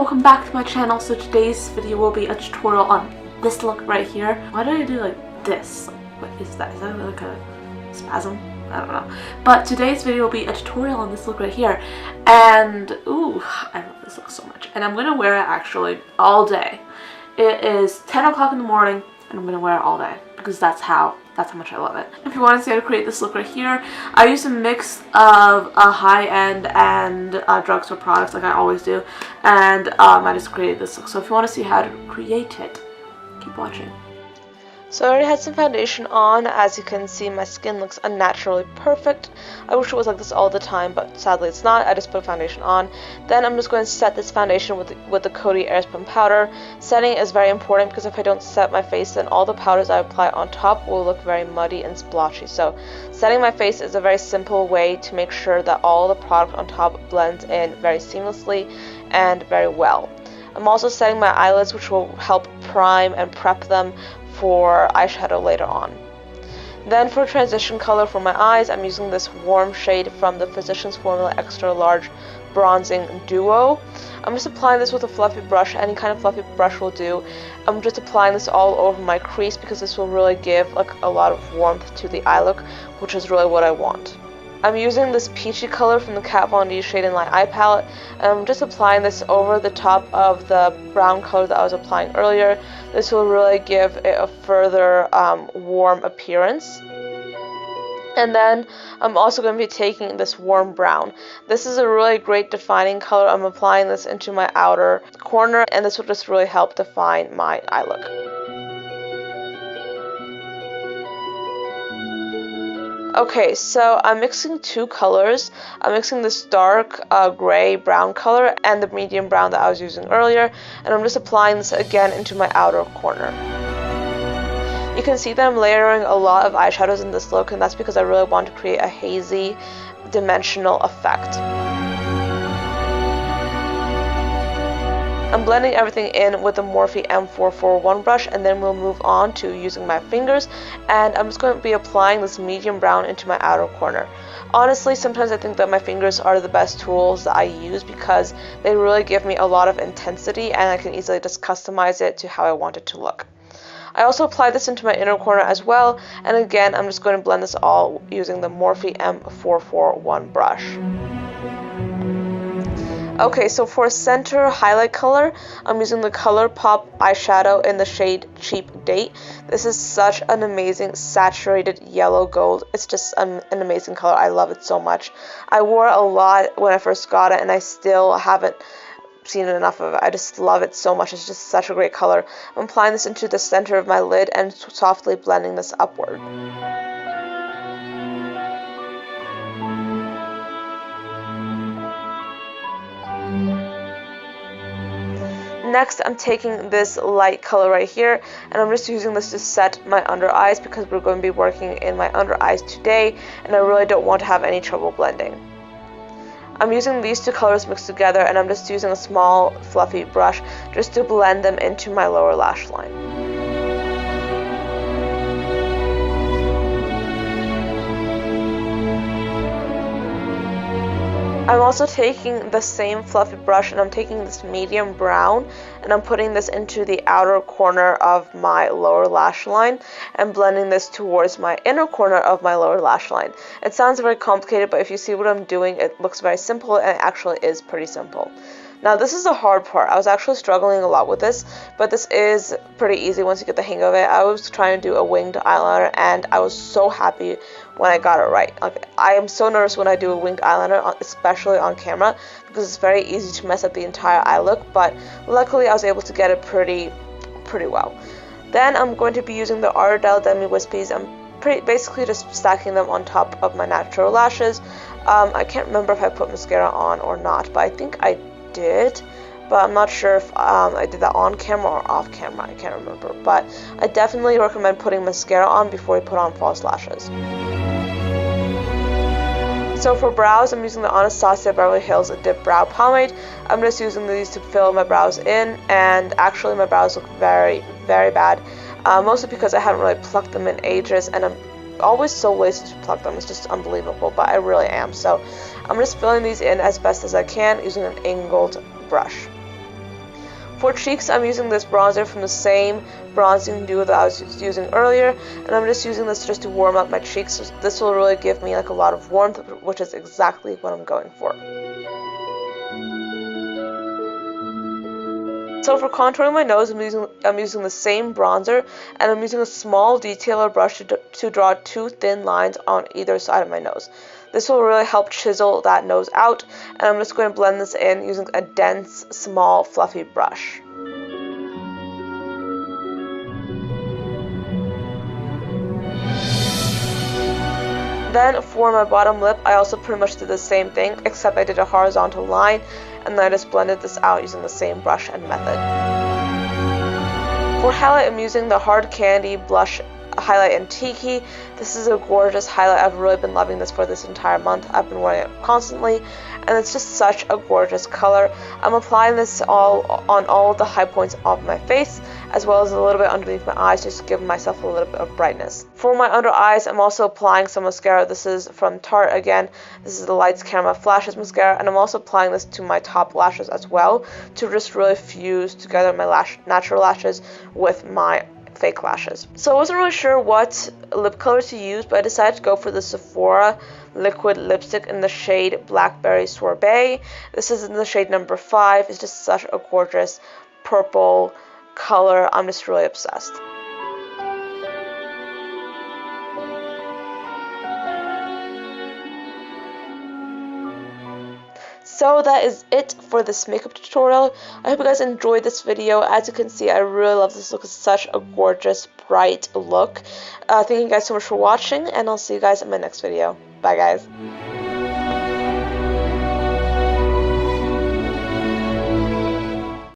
welcome back to my channel. So today's video will be a tutorial on this look right here. Why did I do like this? What is that? Is that like a spasm? I don't know. But today's video will be a tutorial on this look right here. And ooh, I love this look so much. And I'm gonna wear it actually all day. It is 10 o'clock in the morning and I'm gonna wear it all day because that's how much I love it. If you want to see how to create this look right here, I use a mix of high-end and drugstore products like I always do, and I just created this look. So if you want to see how to create it, keep watching. So I already had some foundation on. As you can see, my skin looks unnaturally perfect. I wish it was like this all the time, but sadly it's not. I just put foundation on. Then I'm just going to set this foundation with the Coty Airspun powder. Setting is very important because if I don't set my face, then all the powders I apply on top will look very muddy and splotchy. So setting my face is a very simple way to make sure that all the product on top blends in very seamlessly and very well. I'm also setting my eyelids, which will help prime and prep them for eyeshadow later on. Then for transition color for my eyes, I'm using this warm shade from the Physicians Formula Extra Large Bronzing Duo. I'm just applying this with a fluffy brush. Any kind of fluffy brush will do. I'm just applying this all over my crease because this will really give like a lot of warmth to the eye look, which is really what I want. I'm using this peachy color from the Kat Von D Shade and Light Eye Palette, and I'm just applying this over the top of the brown color that I was applying earlier. This will really give it a further warm appearance. And then I'm also going to be taking this warm brown. This is a really great defining color. I'm applying this into my outer corner, and this will just really help define my eye look. Okay, so I'm mixing two colors. I'm mixing this dark gray brown color and the medium brown that I was using earlier, and I'm just applying this again into my outer corner. You can see that I'm layering a lot of eyeshadows in this look, and that's because I really want to create a hazy, dimensional effect. I'm blending everything in with the Morphe M441 brush, and then we'll move on to using my fingers, and I'm just going to be applying this medium brown into my outer corner. Honestly, sometimes I think that my fingers are the best tools that I use because they really give me a lot of intensity, and I can easily just customize it to how I want it to look. I also apply this into my inner corner as well, and again I'm just going to blend this all using the Morphe M441 brush. Okay, so for center highlight color, I'm using the Colourpop eyeshadow in the shade Cheap Date. This is such an amazing saturated yellow gold. It's just an amazing color. I love it so much. I wore it a lot when I first got it, and I still haven't seen enough of it. I just love it so much. It's just such a great color. I'm applying this into the center of my lid and softly blending this upward. Next, I'm taking this light color right here, and I'm just using this to set my under eyes because we're going to be working in my under eyes today, and I really don't want to have any trouble blending. I'm using these two colors mixed together, and I'm just using a small fluffy brush just to blend them into my lower lash line. I'm also taking the same fluffy brush, and I'm taking this medium brown, and I'm putting this into the outer corner of my lower lash line and blending this towards my inner corner of my lower lash line. It sounds very complicated, but if you see what I'm doing, it looks very simple, and it actually is pretty simple. Now this is the hard part. I was actually struggling a lot with this, but this is pretty easy once you get the hang of it. I was trying to do a winged eyeliner, and I was so happy when I got it right. Like, I am so nervous when I do a winged eyeliner, especially on camera, because it's very easy to mess up the entire eye look, but luckily I was able to get it pretty well. Then I'm going to be using the Ardell Demi Whispies. I'm basically just stacking them on top of my natural lashes. I can't remember if I put mascara on or not, but I think I did, but I'm not sure if I did that on camera or off camera. I can't remember, but I definitely recommend putting mascara on before you put on false lashes. So for brows, I'm using the Anastasia Beverly Hills Dip Brow Pomade. I'm just using these to fill my brows in, and actually my brows look very bad, mostly because I haven't really plucked them in ages, and I'm always so lazy to pluck them. It's just unbelievable, but I really am. So I'm just filling these in as best as I can using an angled brush. For cheeks, I'm using this bronzer from the same bronzing duo that I was using earlier, and I'm just using this just to warm up my cheeks. So this will really give me like a lot of warmth, which is exactly what I'm going for. So for contouring my nose, I'm using the same bronzer, and I'm using a small detailer brush to draw 2 thin lines on either side of my nose. This will really help chisel that nose out, and I'm just going to blend this in using a dense, small, fluffy brush. Then for my bottom lip, I also pretty much did the same thing, except I did a horizontal line, and then I just blended this out using the same brush and method. For highlight, I'm using the Hard Candy Blush Highlight in Tiki. This is a gorgeous highlight. I've really been loving this for this entire month. I've been wearing it constantly, and it's just such a gorgeous color. I'm applying this all on all of the high points of my face, as well as a little bit underneath my eyes, just to give myself a little bit of brightness. For my under eyes, I'm also applying some mascara. This is from Tarte again. This is the Lights Camera Flashes mascara, and I'm also applying this to my top lashes as well, to just really fuse together my natural lashes with my fake lashes. So I wasn't really sure what lip color to use, but I decided to go for the Sephora liquid lipstick in the shade Blackberry Sorbet. This is in the shade number 5. It's just such a gorgeous purple color. I'm just really obsessed. So that is it for this makeup tutorial. I hope you guys enjoyed this video. As you can see, I really love this look. It's such a gorgeous, bright look. Thank you guys so much for watching, and I'll see you guys in my next video. Bye, guys.